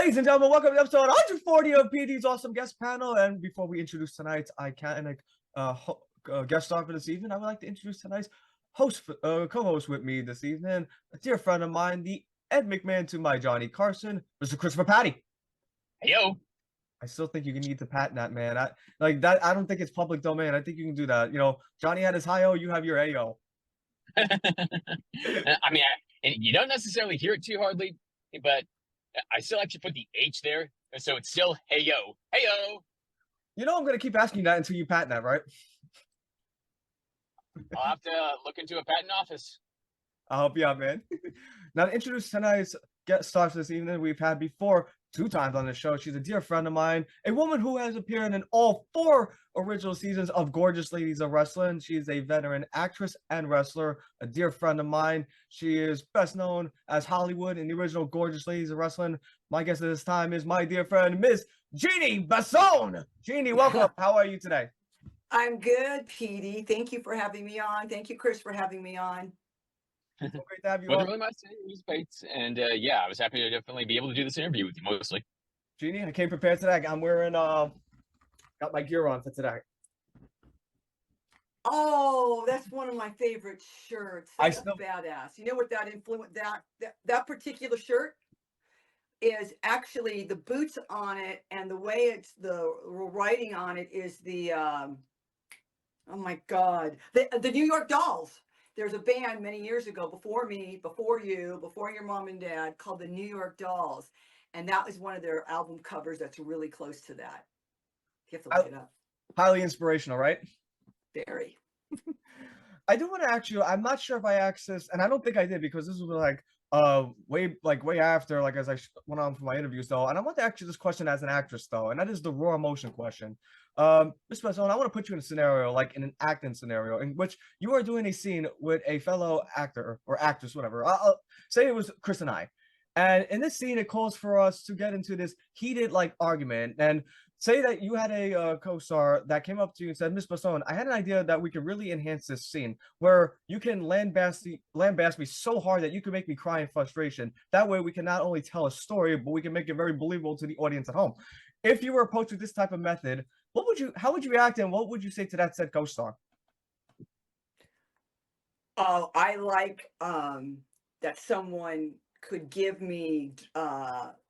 Ladies and gentlemen, welcome to episode 140 of PD's Awesome Guest Panel. And before we introduce tonight's iconic guest star for this evening, I would like to introduce tonight's co-host with me this evening, a dear friend of mine, the Ed McMahon to my Johnny Carson, Mr. Christopher Patty. Hey, yo. I still think you can need to patent that, man. I don't think it's public domain. I think you can do that. You know, Johnny had his hi-yo, you have your ayo. I mean, you don't necessarily hear it too hardly, but I still actually put the H there, so it's still hey yo, hey yo. You know, I'm gonna keep asking you that until you patent that, right? I'll have to look into a patent office. I'll help you out, man. Now, to introduce tonight's guest stars this evening, we've had before 2 times on the show. She's a dear friend of mine, a woman who has appeared in all 4 original seasons of Gorgeous Ladies of Wrestling. She is a veteran actress and wrestler, a dear friend of mine. She is best known as Hollywood in the original Gorgeous Ladies of Wrestling. My guest at this time is my dear friend, Miss Jeanne Basone. Jeanne, welcome. How are you today? I'm good, Petey. Thank you for having me on. Thank you, Chris, for having me on. So great to have you Wasn't on. really my say, it was Bates, and yeah, I was happy to definitely be able to do this interview with you mostly. Jeanne, I came prepared today. I'm wearing got my gear on for today. Oh, that's one of my favorite shirts. That's badass. You know what that influence that particular shirt is actually the boots on it, and the way it's the writing on it is the oh my God, the New York Dolls. There's a band many years ago, before me, before you, before your mom and dad, called the New York Dolls. And that was one of their album covers that's really close to that. You have to look it up. Highly inspirational, right? Very. I do want to ask you, I'm not sure if I asked this, and I don't think I did, because this was way after, like, as I went on for my interviews, though. And I want to ask you this question as an actress, though, and that is the raw emotion question. Ms. Basone, I want to put you in a scenario, like in an acting scenario, in which you are doing a scene with a fellow actor or actress, whatever. I'll say it was Chris and I. And in this scene, it calls for us to get into this heated, like, argument. And say that you had a co-star that came up to you and said, Miss Basone, I had an idea that we could really enhance this scene where you can lambast me so hard that you can make me cry in frustration. That way we can not only tell a story, but we can make it very believable to the audience at home. If you were approached with this type of method, how would you react, and what would you say to that said co-star? Oh, I like that someone could give me,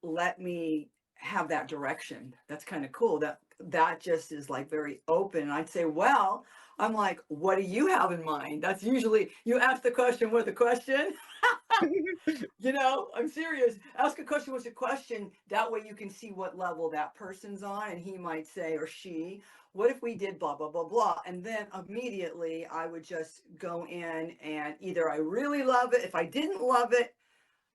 let me have that direction. That's kind of cool. That just is like very open. And I'd say, well, I'm like, what do you have in mind? That's usually, you ask the question with a question. You know, I'm serious. Ask a question with a question. That way you can see what level that person's on. And he might say, or she, what if we did blah, blah, blah, blah. And then immediately I would just go in, and either I really love it. If I didn't love it,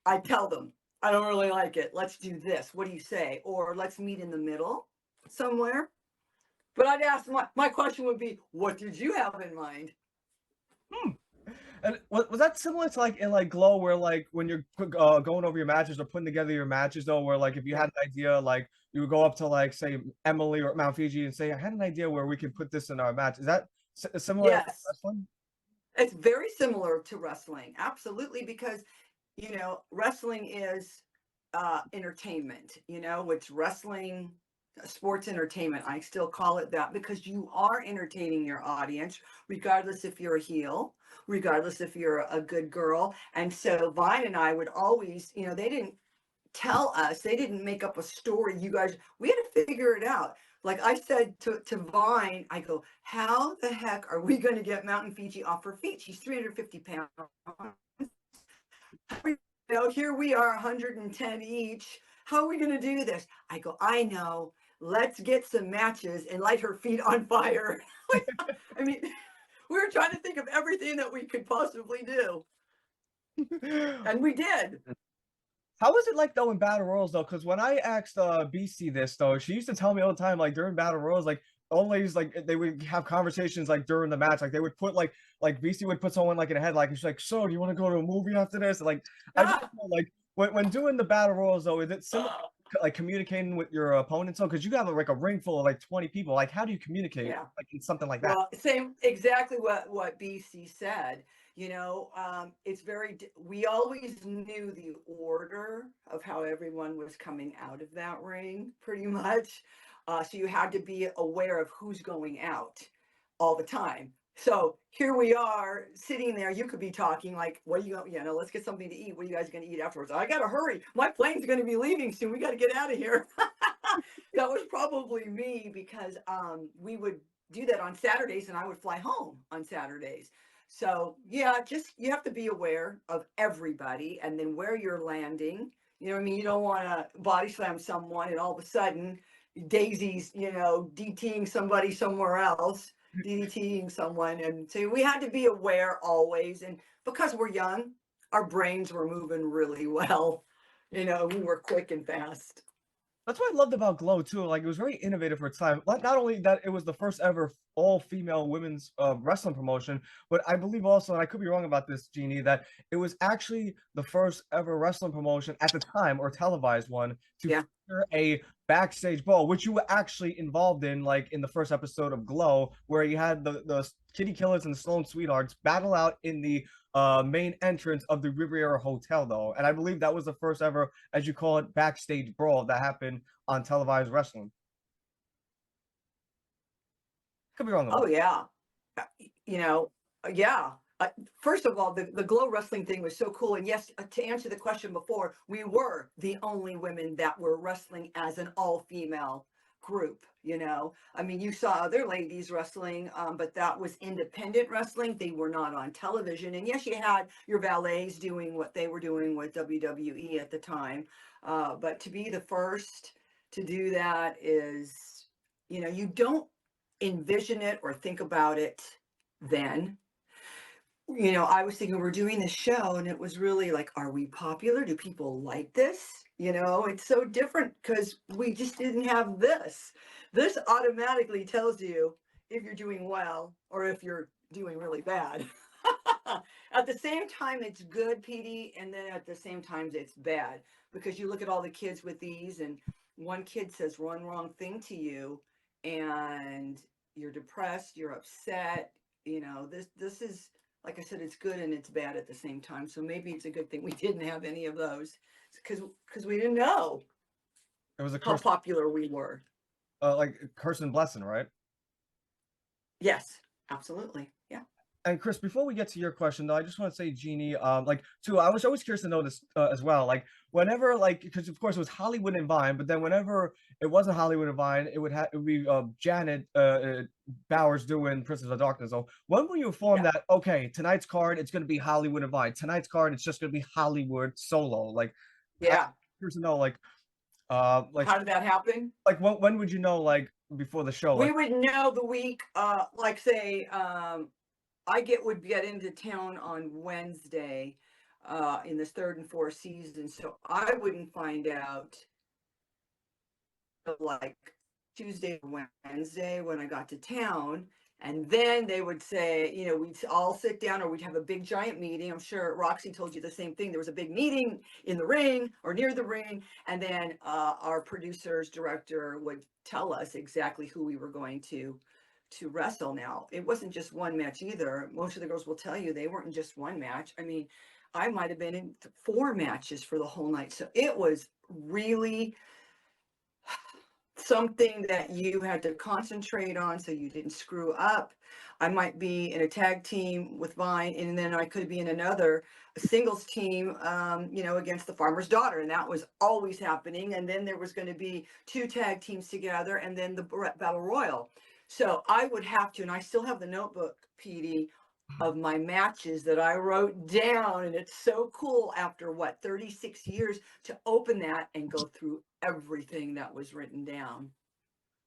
I tell them, I don't really like it. Let's do this. What do you say? Or let's meet in the middle somewhere. But I'd ask, my question would be, what did you have in mind? And was that similar to, like, in, like, G.L.O.W, where, like, when you're going over your matches or putting together your matches, though, where, like, if you had an idea, like, you would go up to, like, say, Emily or Mount Fiji and say, I had an idea where we could put this in our match. Is that similar to wrestling? It's very similar to wrestling. Absolutely. Because, you know, wrestling is entertainment, you know, it's wrestling, sports entertainment. I still call it that, because you are entertaining your audience, regardless if you're a heel, regardless if you're a good girl. And so Vine and I would always, you know, they didn't tell us, they didn't make up a story. You guys, we had to figure it out. Like I said to Vine, I go, how the heck are we going to get Mountain Fiji off her feet? She's 350 pounds. You know, here we are 110 each. How are we going to do this? I go, I know. Let's get some matches and light her feet on fire. I mean, we were trying to think of everything that we could possibly do. And we did. How was it like, though, in Battle Royals, though? Because when I asked BC this, though, she used to tell me all the time, like, during Battle Royals, like, always, like, they would have conversations, like, during the match. Like, they would put, like BC would put someone, like, in a headlock, and she's like, so, do you want to go to a movie after this? And, like, I just know, like, when doing the Battle Royals, though, is it similar, like, communicating with your opponents? So, because you have, like, a ring full of, like, 20 people. Like, how do you communicate, like, in something like that? Well, exactly what BC said. You know, we always knew the order of how everyone was coming out of that ring, pretty much. So you had to be aware of who's going out all the time. So here we are sitting there. You could be talking like, what are you going, let's get something to eat. What are you guys going to eat afterwards? I got to hurry. My plane's going to be leaving soon. We got to get out of here. That was probably me because we would do that on Saturdays and I would fly home on Saturdays. So yeah, just you have to be aware of everybody and then where you're landing. You know what I mean? You don't want to body slam someone and all of a sudden Daisy's, DTing somebody somewhere else, DDTing someone. And so we had to be aware always. And because we're young, our brains were moving really well. We were quick and fast. That's what I loved about G.L.O.W too. Like it was very innovative for its time. Not only that it was the first ever all-female women's wrestling promotion, but I believe also, and I could be wrong about this, Jeannie, that it was actually the first ever wrestling promotion at the time, or televised one, to feature a backstage brawl, which you were actually involved in, like in the first episode of G.L.O.W, where you had the Kitty Killers and the Sloan Sweethearts battle out in the main entrance of the Riviera Hotel, though. And I believe that was the first ever, as you call it, backstage brawl that happened on televised wrestling. Could be wrong about Oh, yeah. Yeah. First of all, the G.L.O.W wrestling thing was so cool. And yes, to answer the question before, we were the only women that were wrestling as an all-female group. I mean, you saw other ladies wrestling, but that was independent wrestling. They were not on television. And yes, you had your valets doing what they were doing with WWE at the time. But to be the first to do that is, you don't envision it or think about it then. I was thinking we're doing this show and it was really like, are we popular? Do people like this? It's so different because we just didn't have this. This automatically tells you if you're doing well or if you're doing really bad. At the same time, it's good, Petey, and then at the same time, it's bad because you look at all the kids with these and one kid says one wrong thing to you and you're depressed, you're upset. This is, like I said, it's good and it's bad at the same time. So maybe it's a good thing we didn't have any of those because we didn't know it was how popular we were. Like curse and blessing, right? Yes, absolutely. Yeah. And Chris, before we get to your question, though, I just want to say, Jeannie, like, too, I was always curious to know this as well. Like, whenever, like, because of course it was Hollywood and Vine, but then whenever it wasn't Hollywood and Vine, it would be Janet Bowers doing Princess of Darkness. So when were you informed that, okay, tonight's card, it's going to be Hollywood and Vine. Tonight's card, it's just going to be Hollywood solo. Like, yeah. Curious to know, like how did that happen? Like, when would you know, like, before the show? We would know the week, like, say, would get into town on Wednesday in this third and fourth season. So I wouldn't find out like Tuesday or Wednesday when I got to town. And then they would say, we'd all sit down or we'd have a big giant meeting. I'm sure Roxy told you the same thing. There was a big meeting in the ring or near the ring. And then our producer's director would tell us exactly who we were going to wrestle. Now, it wasn't just one match either. Most of the girls will tell you they weren't in just one match. I mean, I might have been in 4 matches for the whole night. So it was really something that you had to concentrate on so you didn't screw up. I might be in a tag team with Vine, and then I could be in another singles team, against the Farmer's Daughter, and that was always happening. And then there was going to be 2 tag teams together, and then the Battle Royal. So I would have to, and I still have the notebook, Petey, of my matches that I wrote down. And it's so cool after 36 years to open that and go through everything that was written down.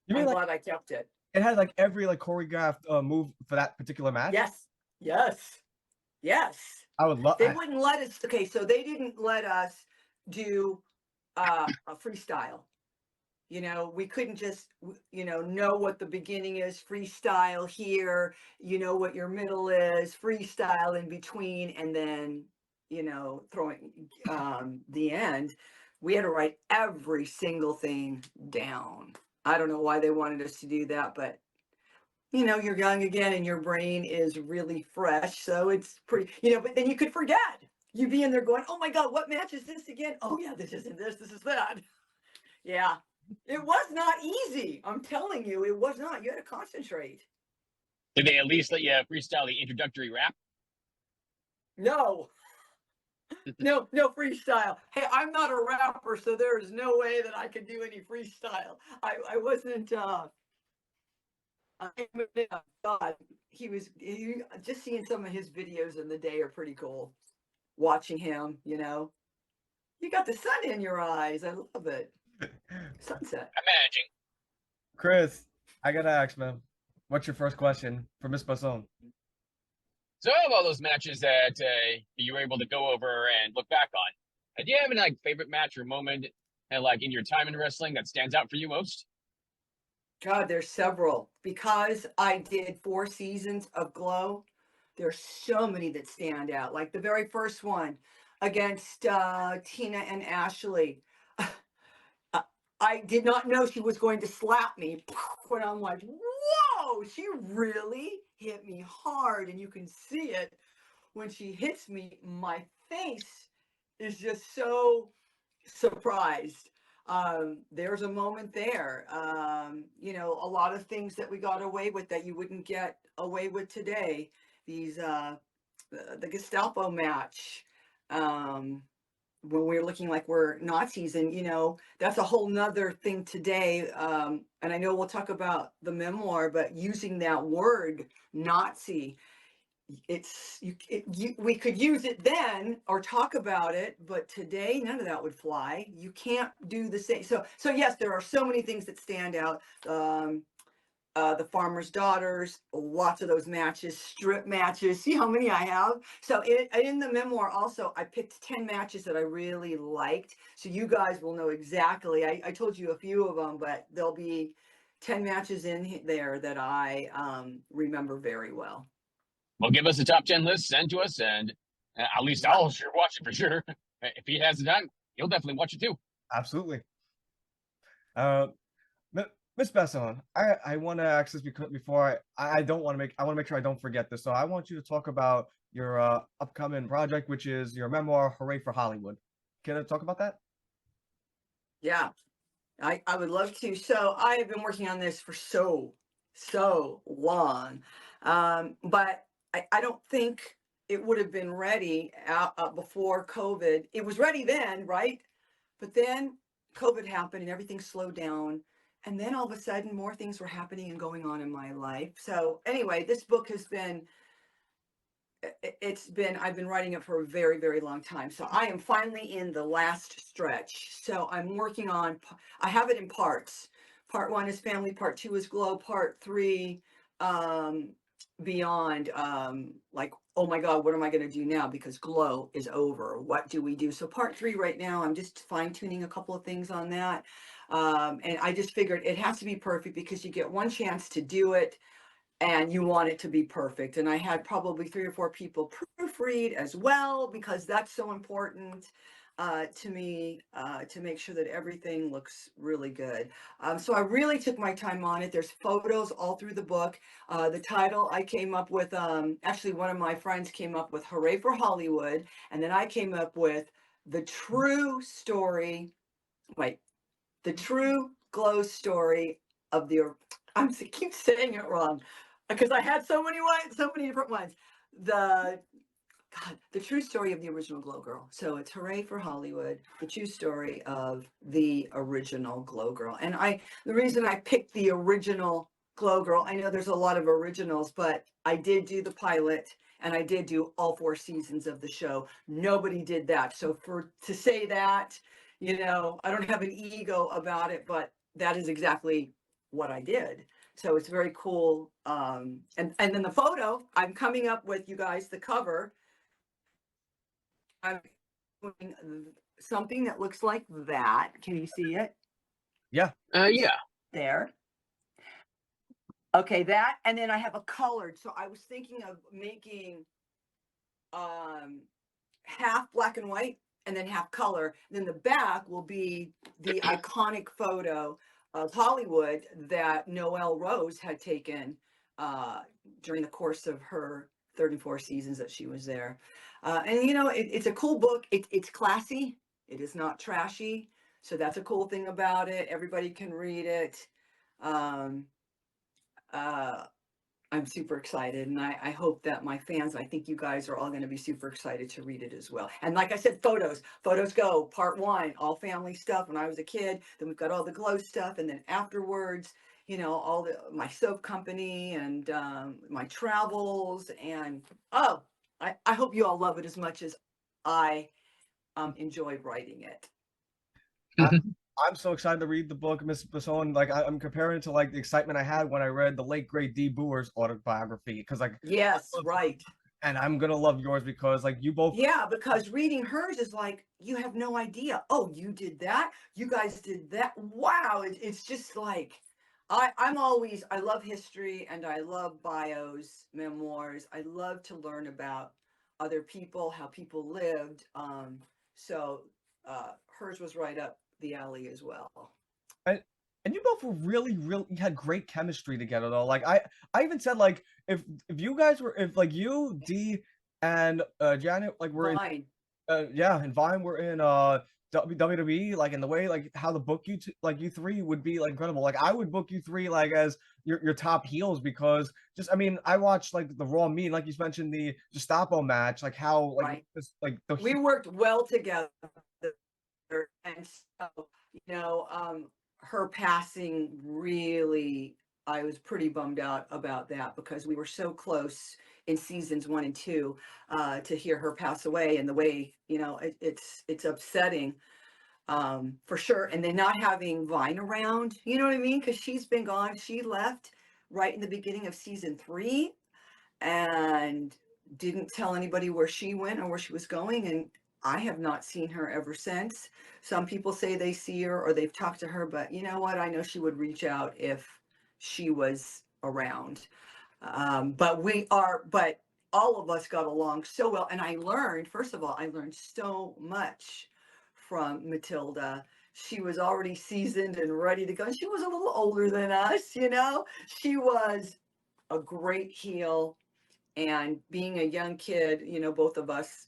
I'm glad I kept it. It had like every choreographed move for that particular match? Yes. I would love. They wouldn't let us. Okay, so they didn't let us do a freestyle. We couldn't just, know what the beginning is, freestyle here, what your middle is, freestyle in between, and then, throwing the end. We had to write every single thing down. I don't know why they wanted us to do that, but you know, you're young again and your brain is really fresh. So it's pretty, you know, but then you could forget. You'd be in there going, oh my God, what match is this again? Oh yeah, this isn't this is that. Yeah. It was not easy. I'm telling you, it was not. You had to concentrate. Did they at least let you freestyle the introductory rap? No, no freestyle. Hey, I'm not a rapper, so there is no way that I could do any freestyle. I wasn't God, just seeing some of his videos in the day are pretty cool. Watching him, you know, you got the sun in your eyes. I love it. Sunset. I'm managing. Chris, I gotta ask, man. What's your first question for Miss Basone? So of all those matches that you were able to go over and look back on, do you have any like favorite match or moment and like in your time in wrestling that stands out for you most? God, there's several. Because I did 4 seasons of Glow, there's so many that stand out. Like the very first one against Tina and Ashley. I did not know she was going to slap me. And I'm like, whoa, she really hit me hard. And you can see it when she hits me. My face is just so surprised. There's a moment there. You know, a lot of things that we got away with that you wouldn't get away with today. These the Gestapo match. When we're looking like we're Nazis, and you know that's a whole nother thing today. And I know we'll talk about the memoir, but using that word Nazi, we could use it then or talk about it, but today none of that would fly. You can't do the same. So yes, there are so many things that stand out. The Farmer's Daughters, lots of those matches, strip matches. See how many I have? So in the memoir also, I picked 10 matches that I really liked. So you guys will know exactly. I told you a few of them, but there'll be 10 matches in there that I remember very well. Well, give us a top 10 list, send to us, and at least I'll sure watch it for sure. If he has the time, he'll definitely watch it too. Absolutely. Uh, Miss Besson, I want to ask this because before I don't want to make I want to make sure I don't forget this. So I want you to talk about your upcoming project, which is your memoir, Hooray for Hollywood. Can I talk about that? Yeah, I would love to. So I have been working on this for so long, but I don't think it would have been ready before COVID. It was ready then, right? But then COVID happened and everything slowed down. And then all of a sudden, more things were happening and going on in my life. So anyway, this book has been, I've been writing it for a very long time. So I am finally in the last stretch. So I'm working on, I have it in parts. Part 1 is family, part 2 is G.L.O.W, part 3, beyond, like, oh my God, what am I going to do now? Because G.L.O.W is over. What do we do? So part 3 right now, I'm just fine tuning a couple of things on that. And I just figured it has to be perfect because you get one chance to do it and you want it to be perfect. And I had probably 3 or 4 people proofread as well, because that's so important to me, to make sure that everything looks really good. So I really took my time on it. There's photos all through the book. The title I came up with, actually one of my friends came up with Hooray for Hollywood. And then I came up with the true story, wait, the true G.L.O.W story of the, keep saying it wrong because I had so many different ones. The true story of the original Glow Girl. So it's Hooray for Hollywood, the true story of the original Glow Girl. And the reason I picked the original Glow Girl, I know there's a lot of originals, but I did do the pilot and I did do all 4 seasons of the show. Nobody did that. So to say that, you know, I don't have an ego about it, but that is exactly what I did. So it's very cool. And then the photo, I'm coming up with, you guys, the cover. I'm doing something that looks like that. Can you see it? Yeah. Yeah. There. Okay, that, and then I have a colored. So I was thinking of making half black and white and then half color. Then the back will be the iconic photo of Hollywood that Noelle Rose had taken during the course of her 34 seasons that she was there. And you know, it's a cool book. It's classy. It is not trashy. So that's a cool thing about it. Everybody can read it. Um, uh, I'm super excited, and I hope that my fans, I think you guys are all going to be super excited to read it as well. And like I said, photos go, part one, all family stuff when I was a kid. Then we've got all the G.L.O.W stuff, and then afterwards, you know, all the my soap company and my travels, and oh, I hope you all love it as much as I enjoyed writing it. I'm so excited to read the book, Miss Basone. Like I'm comparing it to like the excitement I had when I read the late great D. Boer's autobiography, because like Yes, right. and I'm gonna love yours because like you both. Yeah, because reading hers is like, you have no idea. Oh, you did that. You guys did that. Wow. It's just like, I love history and I love bios, memoirs. I love to learn about other people, how people lived. So hers was right up the alley as well. And, and you both were really you had great chemistry together though. Like I even said like if you guys were if like you D and Janet like were in Fine. yeah, and Vine were in WWE, like in the way like how the book like you three would be like incredible. Like I would book you three like as your top heels because just I mean I watched like the Raw meet, like you mentioned the Gestapo match, like how like Right. just, like the We worked well together. And so, you know, her passing really, I was pretty bummed out about that because we were so close in seasons 1 and 2 to hear her pass away, and the way, you know, it's upsetting for sure. And then not having Vine around, you know what I mean? Because she's been gone. She left right in the beginning of season 3 and didn't tell anybody where she went or where she was going. And I have not seen her ever since. Some people say they see her or they've talked to her, but you know what? I know she would reach out if she was around. But all of us got along so well. And I learned, first of all, I learned so much from Matilda. She was already seasoned and ready to go. She was a little older than us, you know? She was a great heel. And being a young kid, you know, both of us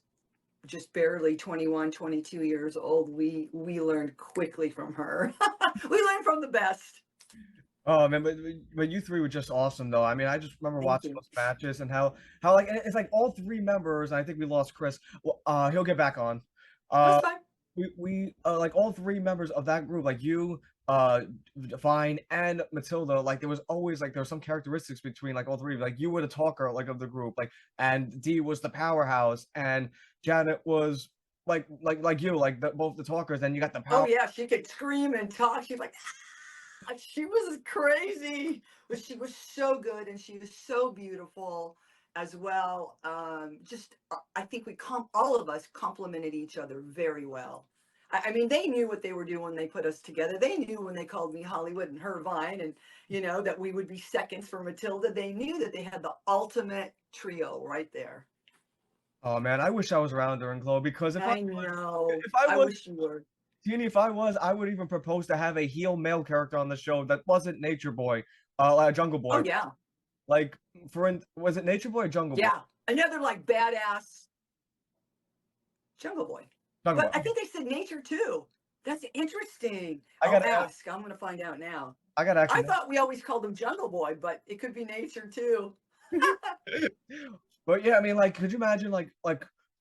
just barely 21, 22 years old, we learned quickly from her. We learned from the best. Oh man, but you three were just awesome though. I mean, I just remember Thank watching you. those matches and how like it's like all three members. I think we lost Chris. Well, he'll get back on. That's Uh, fine. we like all three members of that group, like you, Vine, and Matilda. Like there was always like there were some characteristics between like all three. Like you were the talker like of the group, like and D was the powerhouse, and Janet was like you, like both the talkers. And you got the Oh power. yeah, she could scream and talk. She's like, ah! She was crazy, but she was so good and she was so beautiful as well. Just I think all of us complimented each other very well. I mean, they knew what they were doing when they put us together. They knew when they called me Hollywood and her Vine, and you know that we would be seconds for Matilda. They knew that they had the ultimate trio right there. Oh man, I wish I was around during Glow because I know. if I I was wish you were. Teeny, if I was, I would even propose to have a heel male character on the show that wasn't Nature Boy, like Jungle Oh Boy. yeah, Like was it Nature Boy or Jungle Boy? yeah. Another like badass Jungle Boy. Jungle But Boy. I think they said nature too. That's interesting. I I'll gotta ask. ask. I'm going to find out now. I gotta I actually. thought we always called him Jungle Boy, but it could be nature too. But yeah, I mean, like, could you imagine like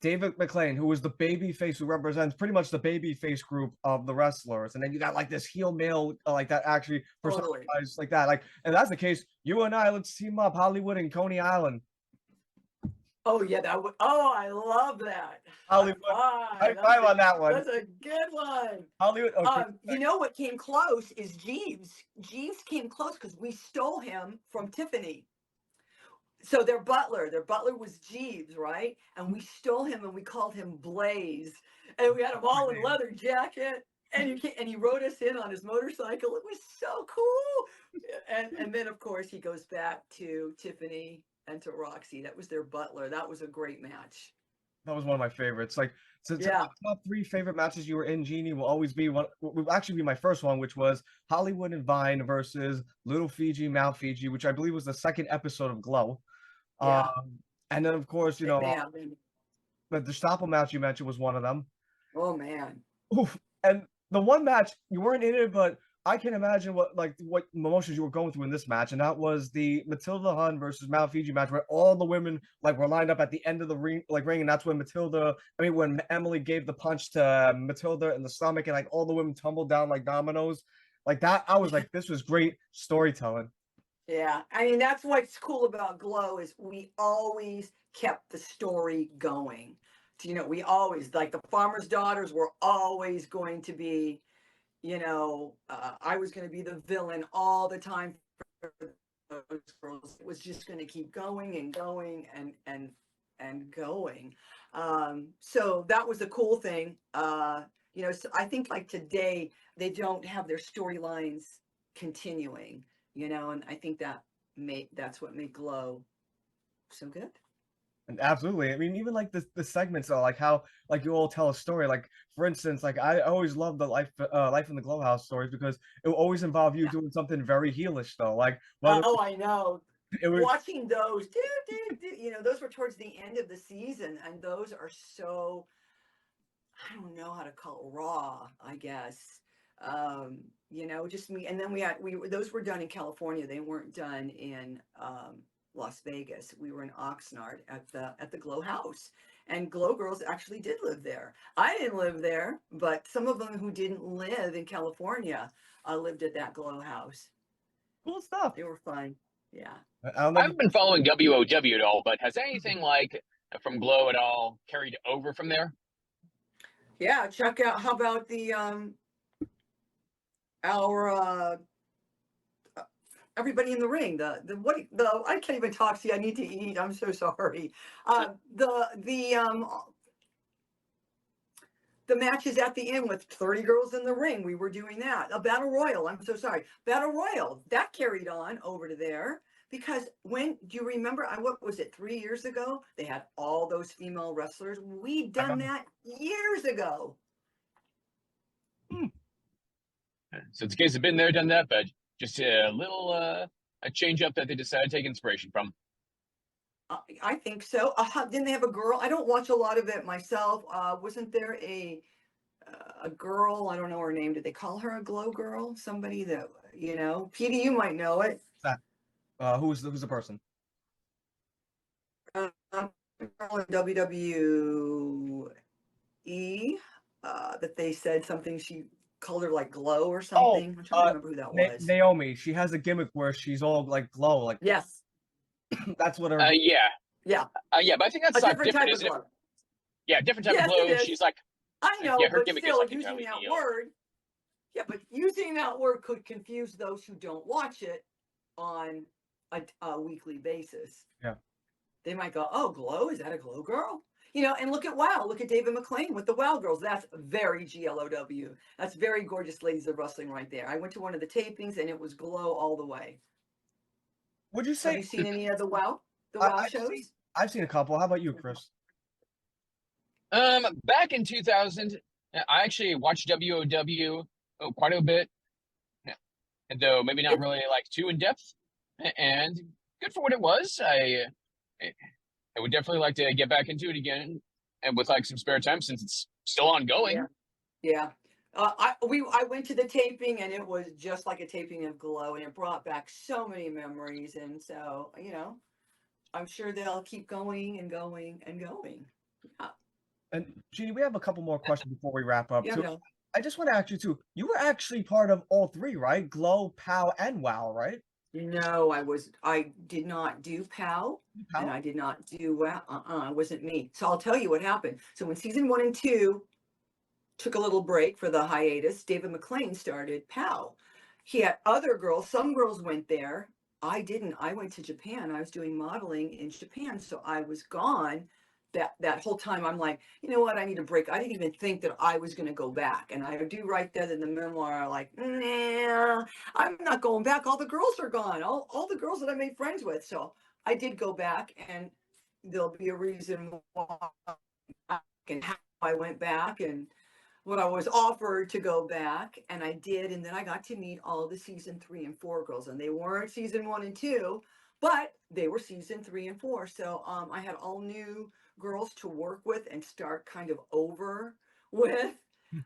David McLean, who was the baby face who represents pretty much the baby face group of the wrestlers, and then you got like this heel male like that actually Totally. personifies like that. Like, and that's the case. You and I, let's team up, Hollywood and Coney Island. Oh yeah, that would. Oh, I love that. High Hollywood. High five. five on that one. That's a good one. Hollywood. Oh, You know what came close is Jeeves. Jeeves came close because we stole him from Tiffany. So their butler was Jeeves, right? And we stole him and we called him Blaze. And we had him all in leather jacket. And he rode us in on his motorcycle. It was so cool. And then of course he goes back to Tiffany and to Roxy. That was their butler. That was a great match. That was one of my favorites. Like, Yeah. top three favorite matches you were in, Jeannie, will always be one. Will actually be my first one, which was Hollywood and Vine versus Little Fiji, Mount Fiji, which I believe was the second episode of Glow. Yeah. And then of course, It may have been. the Gestapo match you mentioned was one of them. Oh man. Oof. And the one match you weren't in it, but I can imagine what emotions you were going through in this match, and that was the Matilda Hun versus Mount Fiji match, where all the women like were lined up at the end of the ring, and that's when when Emily gave the punch to Matilda in the stomach, and like all the women tumbled down like dominoes, like that. I was like, this was great storytelling. Yeah, I mean that's what's cool about Glow is we always kept the story going. We always like the farmer's daughters were always going to be, I was going to be the villain all the time for those girls. It was just going to keep going and going and going. So that was the cool thing. So I think like today they don't have their storylines continuing. And I think that's what made Glow so good. And absolutely. I mean, even like the segments are like how like you all tell a story. Like for instance, like I always love the life in the Glow House stories because it will always involve you Yeah. doing something very heelish though. Like whether Oh, I know. it was Watching those, those were towards the end of the season, and those are so, I don't know how to call it, raw, I guess. Just me. And then those were done in California. They weren't done in Las Vegas. We were in Oxnard at the Glow House, and Glow Girls actually did live there. I didn't live there, but some of them who didn't live in California lived at that Glow House. cool stuff. They were fun. Yeah. I'll I never. haven't been following WOW at all, but has anything like from Glow at all carried over from there? Yeah, check out. How about the our everybody in the ring? The I can't even talk. See, I need to eat. I'm so sorry. The matches at the end with 30 girls in the ring. We were doing that. A battle royal. I'm so sorry. Battle royal that carried on over to there because do you remember? What was it? 3 years ago, they had all those female wrestlers. We done that years ago. So it's a case of been there, done that, but just a little a change up that they decided to take inspiration from. I think so. Didn't they have a girl? I don't watch a lot of it myself. Wasn't there a girl? I don't know her name. Did they call her a Glow Girl? Somebody that Petey, you might know it. Who's the person? WWE that they said something. She called her like Glow or something. I'm trying to remember who that was. Naomi. She has a gimmick where she's all like glow. Like yes. That's what her. Yeah. Yeah. But I think that's a different type of isn't glow. It? Yeah, different type of glow. She's like, I know, yeah, her but gimmick still, is like using that entirely word. Yeah, but using that word could confuse those who don't watch it on a weekly basis. Yeah. They might go, "Oh, Glow, is that a Glow Girl?" And look at WoW. Look at David McLean with the WoW Girls. That's very G.L.O.W. That's very gorgeous ladies of wrestling right there. I went to one of the tapings and it was Glow all the way. Would you say? Have you seen any of the WoW shows? I've seen a couple. How about you, Chris? Back in 2000, I actually watched WOW quite a bit, though maybe not really like too in depth, and good for what it was. I would definitely like to get back into it again, and with like some spare time since it's still ongoing. Yeah. I went to the taping and it was just like a taping of Glow, and it brought back so many memories, and so I'm sure they'll keep going and going and going. Yeah. And Jeannie, we have a couple more questions before we wrap up. Yeah, no. I just want to ask you too. You were actually part of all three, right? Glow, POW, and WoW, right? No, I did not do POW, and I did not do WoW. It wasn't me. So I'll tell you what happened. So when season 1 and 2 took a little break for the hiatus, David McLean started POW. He had other girls. Some girls went there. I didn't. I went to Japan. I was doing modeling in Japan, so I was gone. That whole time I'm like, you know what, I need a break. I didn't even think that I was going to go back. And I do write that in the memoir, like, nah, I'm not going back. All the girls are gone. All the girls that I made friends with. So I did go back, and there'll be a reason why and how I went back and what I was offered to go back, and I did, and then I got to meet all the season 3 and 4 girls, and they weren't season 1 and 2, but they were season 3 and 4. So I had all new girls to work with and start kind of over with.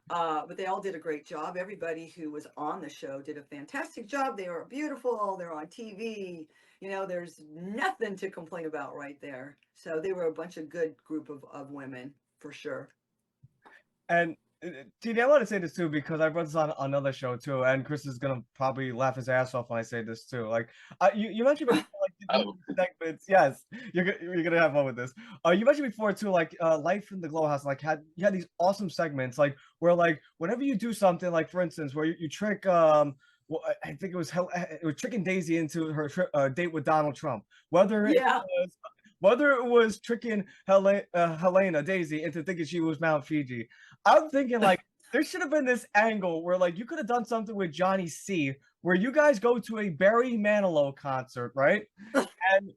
But they all did a great job. Everybody who was on the show did a fantastic job. They were beautiful. They're on TV. There's nothing to complain about right there. So they were a bunch of good group of women for sure. And Jeanne, I want to say this too because I brought this on another show too, and Chris is gonna probably laugh his ass off when I say this too. Like, you mentioned before, like segments. Yes, you're gonna have fun with this. You mentioned before too, like, Life in the Glow House, like you had these awesome segments, like where like whenever you do something, like for instance, where you trick well, I think it was tricking Daisy into her date with Donald Trump, whether it was tricking Helena Daisy into thinking she was Mount Fiji. I'm thinking like there should have been this angle where like you could have done something with Johnny C, where you guys go to a Barry Manilow concert, right? And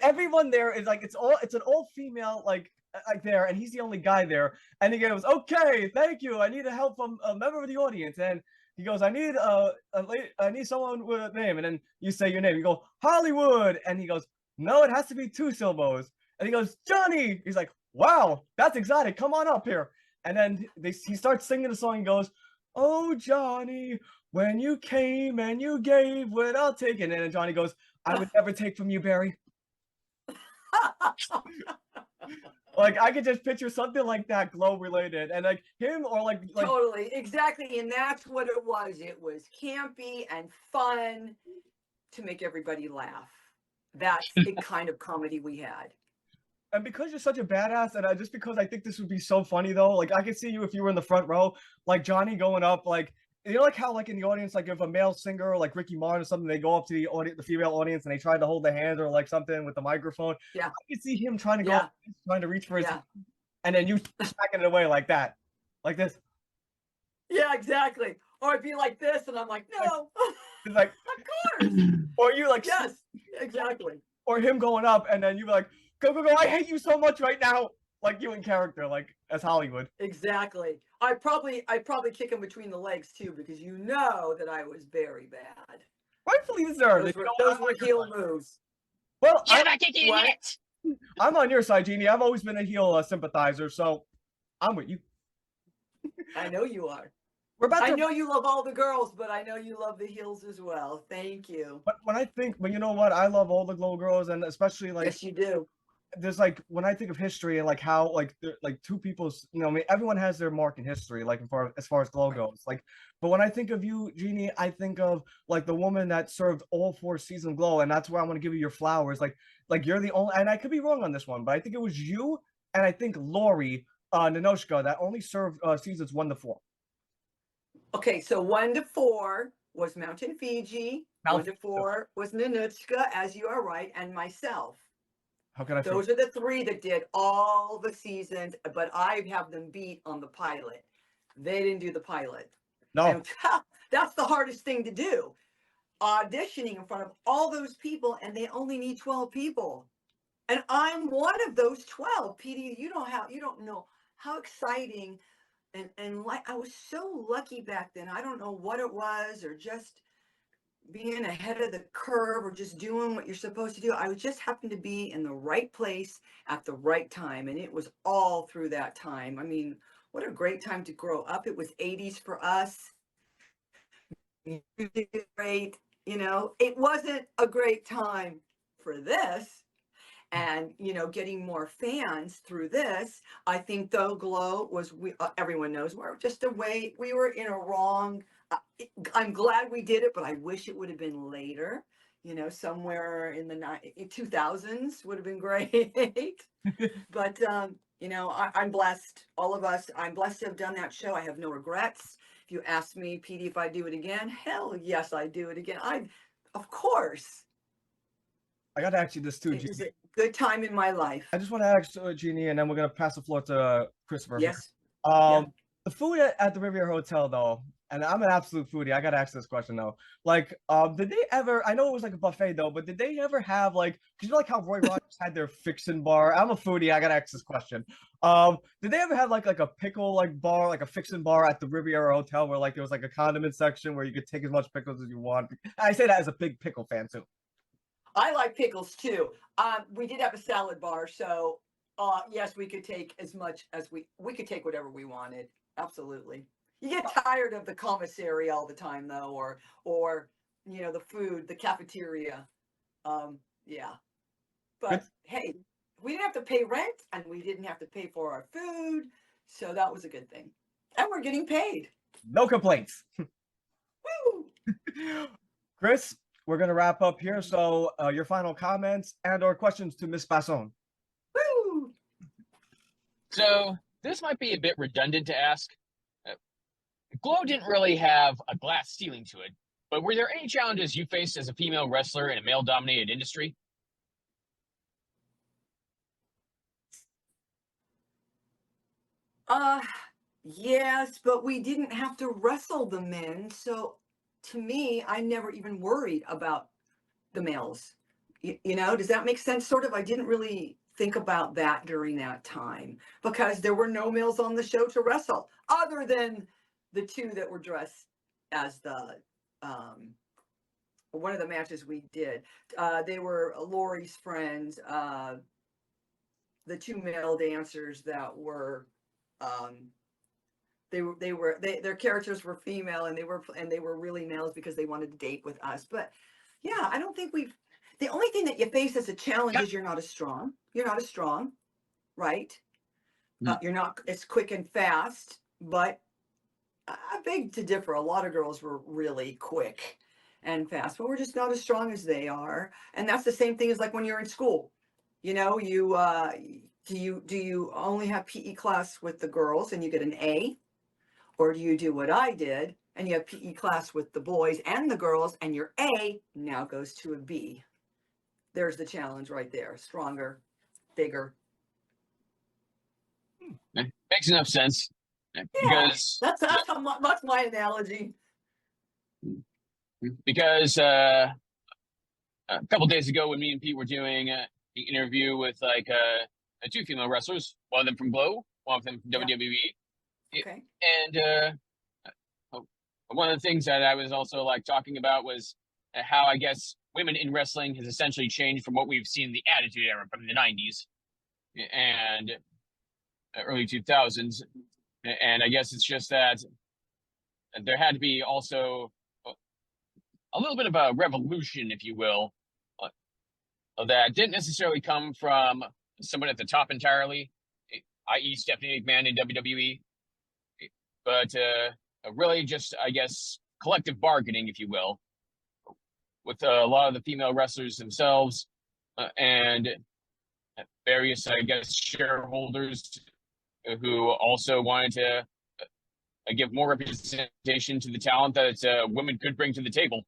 everyone there is like it's an all female like there, and he's the only guy there, and he goes, "Okay, thank you. I need help from a member of the audience," and he goes, I need someone with a name," and then you say your name. You go, "Hollywood," and he goes, "No, it has to be 2 syllables." And he goes, "Johnny." He's like, "Wow, that's exotic. Come on up here." And then he starts singing the song and goes, "Oh, Johnny, when you came and you gave without taking." And then Johnny goes, "I would never take from you, Barry." Like, I could just picture something like that, Glow related, and like him or like totally, exactly. And that's what it was. It was campy and fun to make everybody laugh. That's the kind of comedy we had. And because you're such a badass, and just because I think this would be so funny though, like I could see you if you were in the front row, like Johnny going up, like like how like in the audience, like if a male singer like Ricky Martin or something, they go up to the audience, the female audience, and they try to hold the hand or like something with the microphone. Yeah, I could see him trying to go, trying to reach for his, and then you smacking it away like that, like this. Yeah, exactly. Or I'd be like this, and I'm like, no. It's like, of course. Or you like, yes, exactly. Or him going up, and then you be like, go, go, go! I hate you so much right now, like you in character, like as Hollywood. Exactly. I probably kick him between the legs too, because you know that I was very bad. Rightfully deserved. Those were heel moves. Well, I'm on your side, Jeannie. I've always been a heel sympathizer, so I'm with you. I know you are. I know you love all the girls, but I know you love the heels as well. Thank you. But you know what? I love all the Glow girls, and especially like. Yes, you do. There's like when I think of history and like how like two people's, I mean, everyone has their mark in history, like as far as Glow goes. Like, but when I think of you, Jeannie, I think of like the woman that served all 4 seasons of Glow, and that's why I want to give you your flowers. Like you're the only, and I could be wrong on this one, but I think it was you and I think Lori Ninoshka that only served seasons 1 to 4. Okay, so 1 to 4 was Mountain Fiji. 1 to 4 was Ninochka, as you are right, and myself. How can I? Those are the 3 that did all the seasons, but I have them beat on the pilot. They didn't do the pilot. No, and that's the hardest thing to do. Auditioning in front of all those people, and they only need 12 people, and I'm one of those 12. Petey, you don't know how exciting. And like I was so lucky back then. I don't know what it was, or just being ahead of the curve, or just doing what you're supposed to do. I just happened to be in the right place at the right time, and it was all through that time. I mean, what a great time to grow up. It was 80s for us. Great, it wasn't a great time for this. And getting more fans through this. I think though Glow was, everyone knows we're just we were in a wrong. I'm glad we did it, but I wish it would have been later. Somewhere in the 2000s would have been great. But I'm blessed. All of us. I'm blessed to have done that show. I have no regrets. If you ask me, Petey, if I do it again, hell yes, I do it again. Of course. I got to ask you this too, Jeannie. It was a good time in my life. I just want to ask Jeannie, and then we're gonna pass the floor to Christopher. Yes. The food at the Riviera Hotel, though, and I'm an absolute foodie. I gotta ask this question though. Like, did they ever? I know it was like a buffet though, but did they ever have like? Cause you know, like how Roy Rogers had their fixin' bar. I'm a foodie. I gotta ask this question. Did they ever have like a pickle like bar, like a fixin' bar at the Riviera Hotel where like there was like a condiment section where you could take as much pickles as you want? I say that as a big pickle fan too. I like pickles too. We did have a salad bar, so yes, we could take as much as we could take whatever we wanted. Absolutely. You get tired of the commissary all the time though, or the food, the cafeteria. Yeah. Good. But hey, we didn't have to pay rent and we didn't have to pay for our food, so that was a good thing. And we're getting paid. No complaints. Woo! Chris, we're gonna wrap up here. So your final comments and/or questions to Miss Basone. Woo! So this might be a bit redundant to ask. G.L.O.W didn't really have a glass ceiling to it, but were there any challenges you faced as a female wrestler in a male-dominated industry? Yes, but we didn't have to wrestle the men. So to me, I never even worried about the males. Does that make sense? Sort of. I didn't really think about that during that time because there were no males on the show to wrestle other than the two that were dressed as the one of the matches we did. They were Lori's friends, the two male dancers that were their characters were female and they were really males because they wanted to date with us. But yeah, I don't think the only thing that you face as a challenge is you're not as strong. You're not as strong, right? You're not as quick and fast, but I beg to differ. A lot of girls were really quick and fast, but we're just not as strong as they are. And that's the same thing as like when you're in school. You do you only have PE class with the girls and you get an A? Or do you do what I did and you have PE class with the boys and the girls and your A now goes to a B? There's the challenge right there. Stronger, bigger. Makes enough sense. Yeah, Because that's my analogy. Because a couple days ago when me and Pete were doing the interview with like two female wrestlers, one of them from G.L.O.W, one of them from WWE. Okay. And one of the things that I was also like talking about was how I guess women in wrestling has essentially changed from what we've seen in the Attitude Era from the 90s and early 2000s. And I guess it's just that there had to be also a little bit of a revolution, if you will, that didn't necessarily come from someone at the top entirely, i.e. Stephanie McMahon in WWE, but really just, I guess, collective bargaining, if you will, with a lot of the female wrestlers themselves and various, I guess, shareholders who also wanted to give more representation to the talent that women could bring to the table.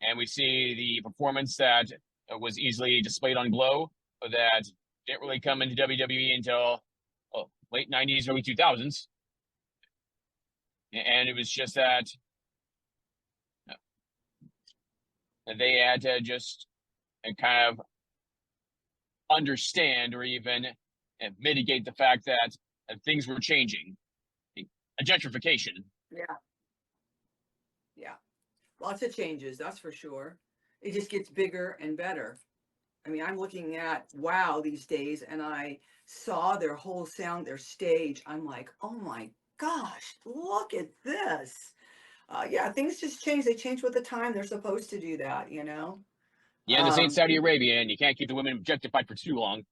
And we see the performance that was easily displayed on G.L.O.W that didn't really come into WWE until late 90s, early 2000s. And it was just that they had to just kind of understand or even mitigate the fact that things were changing. A gentrification. Yeah. Yeah. Lots of changes, that's for sure. It just gets bigger and better. I mean, I'm looking at WoW these days and I saw their whole sound, their stage. I'm like, oh my gosh, look at this. Yeah, things just change. They change with the time. They're supposed to do that, Yeah, this ain't Saudi Arabia, and you can't keep the women objectified for too long.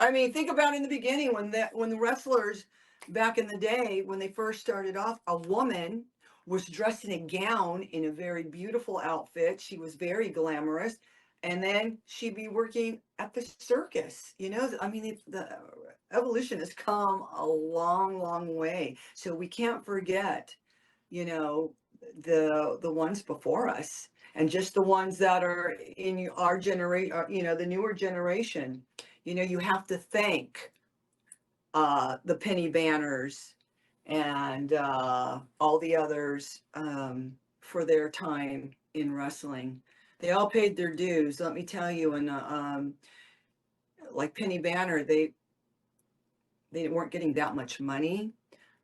I mean, think about in the beginning when the wrestlers back in the day, when they first started off, a woman was dressed in a gown in a very beautiful outfit. She was very glamorous. And then she'd be working at the circus. I mean, the evolution has come a long, long way. So we can't forget, the ones before us and just the ones that are in our generation, the newer generation. You have to thank the Penny Banners and all the others for their time in wrestling. They all paid their dues, let me tell you. And like Penny Banner, they weren't getting that much money.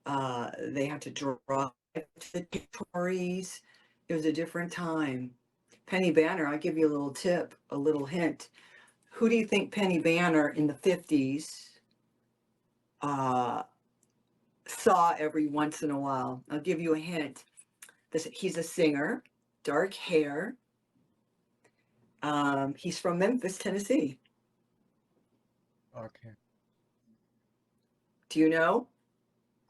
They had to draw to the territories. It was a different time. Penny Banner, I'll give you a little tip, a little hint. Who do you think Penny Banner in the 50s saw every once in a while? I'll give you a hint. He's a singer, dark hair. He's from Memphis, Tennessee. Okay. Do you know?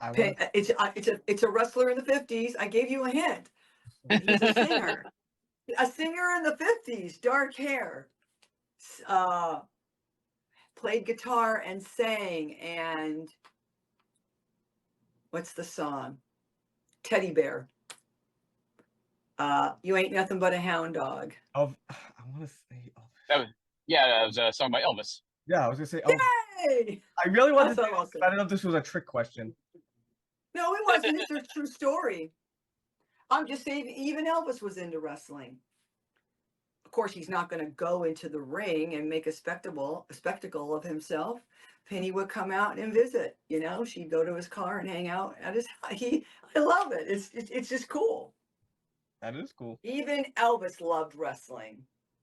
I It's a wrestler in the 50s. I gave you a hint. He's a singer. A singer in the 50s, dark hair. Played guitar and sang. And what's the song? Teddy Bear. You ain't nothing but a hound dog. I want to say. That was a song by Elvis. Yeah, I was gonna say. Yay! I really wanted to. Awesome. I don't know if this was a trick question. No, it wasn't. It's a true story. I'm just saying, even Elvis was into wrestling. Of course, he's not going to go into the ring and make a spectacle of himself. Penny would come out and visit. You know, she'd go to his car and hang out at his. I love it. It's just cool. That is cool. Even Elvis loved wrestling.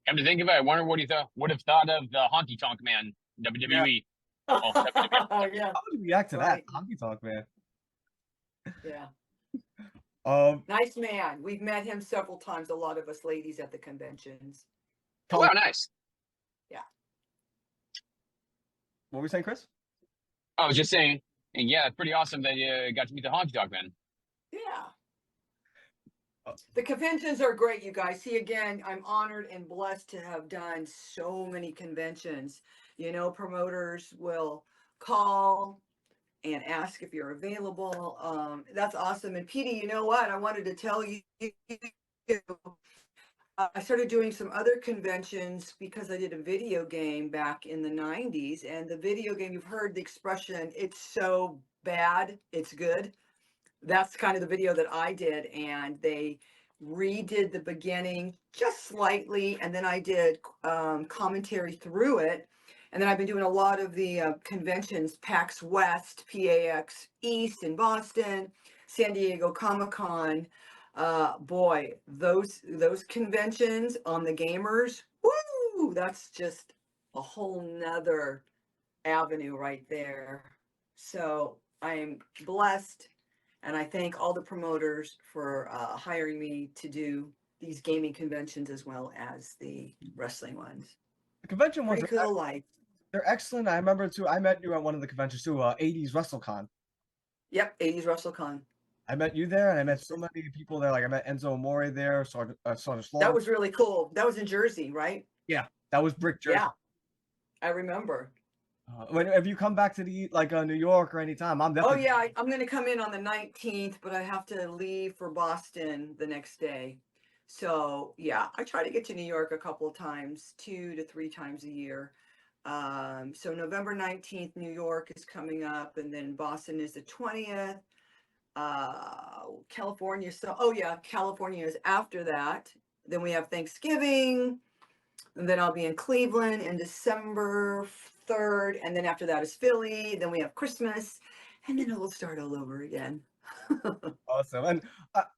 Come to think of it, I wonder what he would have thought of the Honky Tonk Man, WWE. Yeah. Oh, WWE. Yeah. How would you react to Right. that? Honky Tonk Man. Yeah. Nice man. We've met him several times, a lot of us ladies at the conventions. Oh, wow, nice. Yeah. What were we saying, Chris? I was just saying, and yeah, it's pretty awesome that you got to meet the Honky Tonk Man. Yeah. The conventions are great, you guys. See, again, I'm honored and blessed to have done so many conventions. You know, promoters will call and ask if you're available. That's awesome. And Petey, you know what? I wanted to tell you, I started doing some other conventions because I did a video game back in the 90s. And the video game, you've heard the expression, it's so bad, it's good. That's kind of the video that I did. And they redid the beginning just slightly. And then I did commentary through it. And then I've been doing a lot of the conventions, PAX West, PAX East in Boston, San Diego Comic-Con. Boy, those conventions on the gamers, woo, that's just a whole nother avenue right there. So I am blessed, and I thank all the promoters for hiring me to do these gaming conventions as well as the wrestling ones. The convention ones Pretty cool life. They're excellent. I remember too. I met you at one of the conventions too. 80s WrestleCon. Yep, 80s WrestleCon. I met you there, and I met so many people there. Like I met Enzo Amore there. That was really cool. That was in Jersey, right? Yeah, that was Brick Jersey. Yeah, I remember. If you come back to the New York or anytime, I'm definitely. Oh yeah, I'm gonna come in on the 19th, but I have to leave for Boston the next day. So yeah, I try to get to New York a couple of times, 2 to 3 times a year. So November 19th, New York is coming up, and then Boston is the 20th. California. So, oh yeah, California is after that. Then we have Thanksgiving, and then I'll be in Cleveland in December 3rd, and then after that is Philly. Then we have Christmas, and then it will start all over again. Awesome. And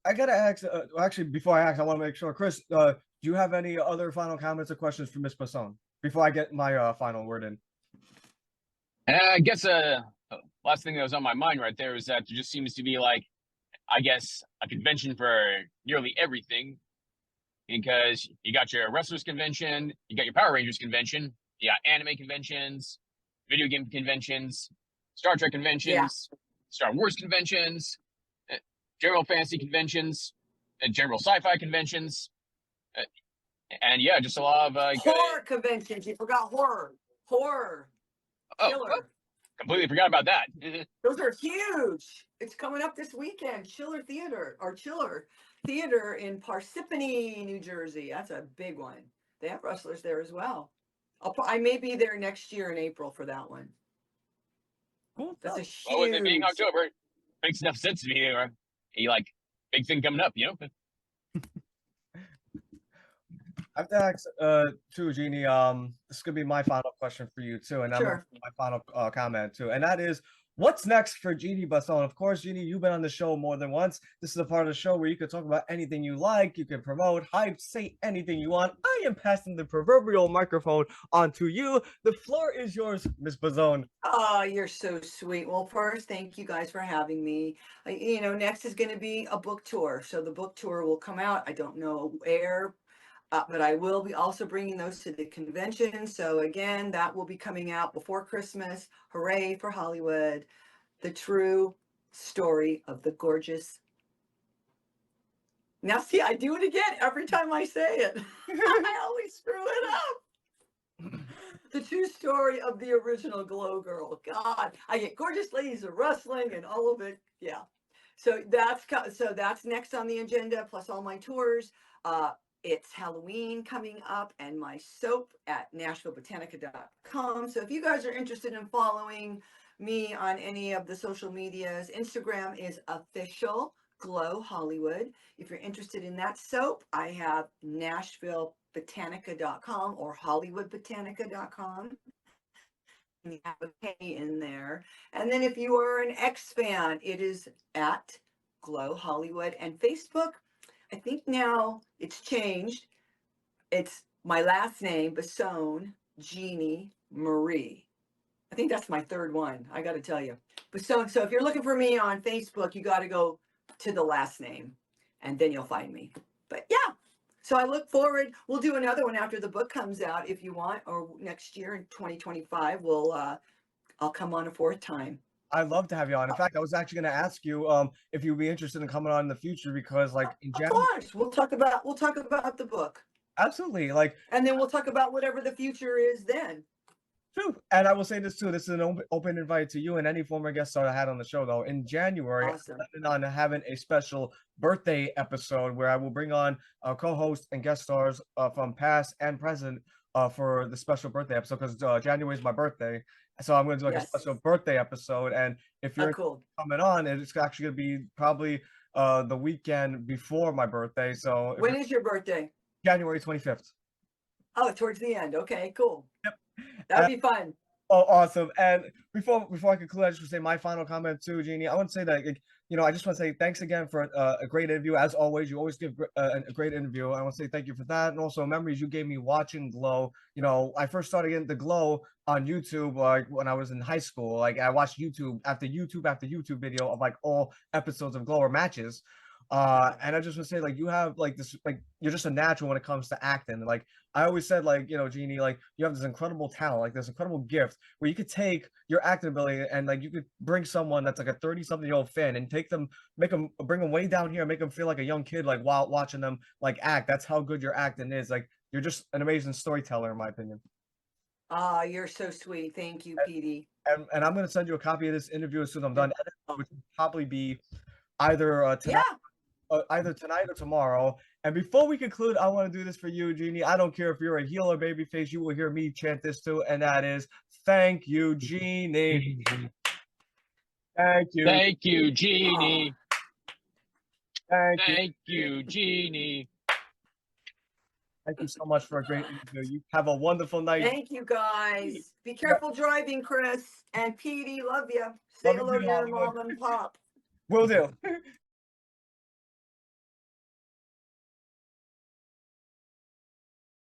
I gotta ask. Actually, before I ask, I want to make sure, Chris, do you have any other final comments or questions for Miss Basone before I get my final word in? I guess last thing that was on my mind right there is that there just seems to be like, I guess, a convention for nearly everything, because you got your wrestlers convention, you got your Power Rangers convention, you got anime conventions, video game conventions, Star Trek conventions, Star Wars conventions, general fantasy conventions, and general sci-fi conventions, and yeah, just a lot of horror conventions. You forgot horror. Chiller. Oh, completely forgot about that. Those are huge. It's coming up this weekend. Chiller Theater in Parsippany, New Jersey. That's a big one. They have wrestlers there as well. I may be there next year in April for that one. Cool. That's a huge. What was it being October? makes enough sense to me. Or you like big thing coming up, you know? I have to ask, too, Jeannie. This could be my final question for you too, and I'm gonna Sure. my final comment too, and that is, what's next for Jeannie Basone? Of course, Jeannie, you've been on the show more than once. This is a part of the show where you can talk about anything you like. You can promote, hype, say anything you want. I am passing the proverbial microphone on to you. The floor is yours, Miss Basone. Oh, you're so sweet. Well, first, thank you guys for having me. Next is going to be a book tour. So the book tour will come out. I don't know where, but I will be also bringing those to the convention. So again, that will be coming out before Christmas. Hooray for Hollywood. The true story of the gorgeous. Now, see, I do it again every time I say it. I always screw it up. The true story of the original Glow Girl. God, I get gorgeous ladies of wrestling and all of it. Yeah. So that's next on the agenda, plus all my tours. It's Halloween coming up and my soap at NashvilleBotanica.com. So if you guys are interested in following me on any of the social medias, Instagram is official Glow Hollywood. If you're interested in that soap, I have NashvilleBotanica.com or HollywoodBotanica.com. You have a K in there. And then if you are an X fan, it is at Glow Hollywood. And Facebook, I think now it's changed. It's my last name, Basone, Jeannie Marie. I think that's my third one. I got to tell you. Basone. So if you're looking for me on Facebook, you got to go to the last name and then you'll find me. But yeah, so I look forward. We'll do another one after the book comes out if you want, or next year in 2025, I'll come on a fourth time. I'd love to have you on. In fact, I was actually going to ask you if you'd be interested in coming on in the future, because like in Of January, course, we'll talk about the book, absolutely, like and then we'll talk about whatever the future is then. true. And I will say this too. This is an open invite to you and any former guest star I had on the show. Though in January, Awesome. I'm planning on having a special birthday episode where I will bring on co-hosts and guest stars from past and present for the special birthday episode, because January is my birthday. So I'm going to do like a special birthday episode. And if you're cool. coming on, it's actually going to be probably the weekend before my birthday. So when is your birthday? January 25th. Oh, towards the end. Okay, cool. Yep. That'd be fun. Oh, awesome. And before I conclude, I just want to say my final comment too, Jeannie. I want to say that, like, I just want to say thanks again for a great interview. As always, you always give a great interview. I want to say thank you for that. And also memories you gave me watching Glow. I first started getting the Glow on YouTube, like when I was in high school. Like I watched YouTube after YouTube video of like all episodes of Glow or matches. And I just want to say, like, you have like this, like, you're just a natural when it comes to acting. Like I always said, like, Jeannie, like you have this incredible talent, like this incredible gift where you could take your acting ability and like you could bring someone that's like a 30-something-year-old fan and bring them way down here, and make them feel like a young kid, like while watching them like act. That's how good your acting is. Like you're just an amazing storyteller, in my opinion. You're so sweet. Thank you, Petey. And I'm gonna send you a copy of this interview as soon as I'm done, which will probably be either tonight. Yeah. Either tonight or tomorrow. And before we conclude, I want to do this for you, Jeannie. I don't care if you're a heel or babyface, you will hear me chant this too, and that is, thank you, Jeannie. Thank you. Thank you, Jeannie. Thank you, Jeannie. Thank you so much for a great interview. You have a wonderful night. Thank you, guys. Be careful driving, Chris. And Petey, love you. Say hello to your mom and pop. Will do.